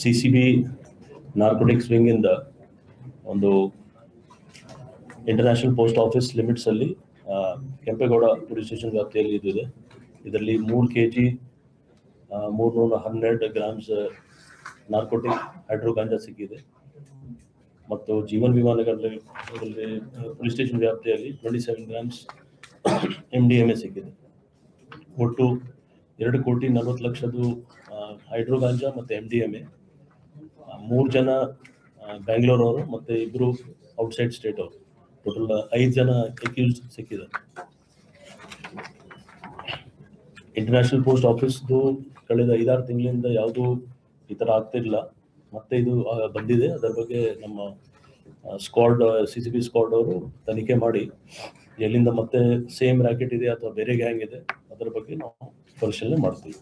CCB narcotics wing ಇಂದ ಒಂದು international post office limits ಅಲ್ಲಿ ಕೆಂಪೇಗೌಡ ಪೊಲೀಸ್ ಸ್ಟೇಷನ್ ವ್ಯಾಪ್ತಿಯಲ್ಲಿ ಇದೆ. ಇದರಲ್ಲಿ 3 kg 312 ಗ್ರಾಮ್ಸ್ ನಾರ್ಕೋಟಿಕ್ ಹೈಡ್ರೋ ಗಾಂಜಾ ಸಿಕ್ಕಿದೆ ಮತ್ತು ಜೀವನ್ ವಿಮಾನಗಳಲ್ಲಿ ಪೊಲೀಸ್ ಸ್ಟೇಷನ್ ವ್ಯಾಪ್ತಿಯಲ್ಲಿ 27 ಗ್ರಾಮ್ಸ್ MDMA ಸಿಕ್ಕಿದೆ. ಒಟ್ಟು 2,40,00,000 ಹೈಡ್ರೋ ಗಾಂಜಾ ಮತ್ತು MDMA. 3 ಜನ ಬ್ಯಾಂಗ್ಳೂರವರು ಮತ್ತು 2 ಔಟ್ಸೈಡ್ ಸ್ಟೇಟ್ ಅವರು, ಟೋಟಲ್ 5 ಜನ ಅಕ್ಯೂಸ್ಡ್ ಸಿಕ್ಕಿದ್ದಾರೆ. ಇಂಟರ್ನ್ಯಾಷನಲ್ ಪೋಸ್ಟ್ ಆಫೀಸ್ದು ಕಳೆದ 5-6 ತಿಂಗಳಿಂದ ಯಾವುದೂ ಈ ಥರ ಆಗ್ತಿರಲಿಲ್ಲ, ಮತ್ತೆ ಇದು ಬಂದಿದೆ. ಅದರ ಬಗ್ಗೆ ನಮ್ಮ ಸ್ಕ್ವಾಡ್ CCB ಸ್ಕ್ವಾಡ್ ಅವರು ತನಿಖೆ ಮಾಡಿ ಎಲ್ಲಿಂದ ಮತ್ತೆ ಸೇಮ್ ರ್ಯಾಕೆಟ್ ಇದೆ ಅಥವಾ ಬೇರೆ ಗ್ಯಾಂಗ್ ಇದೆ ಅದರ ಬಗ್ಗೆ ನಾವು ಪರಿಶೀಲನೆ ಮಾಡ್ತೀವಿ.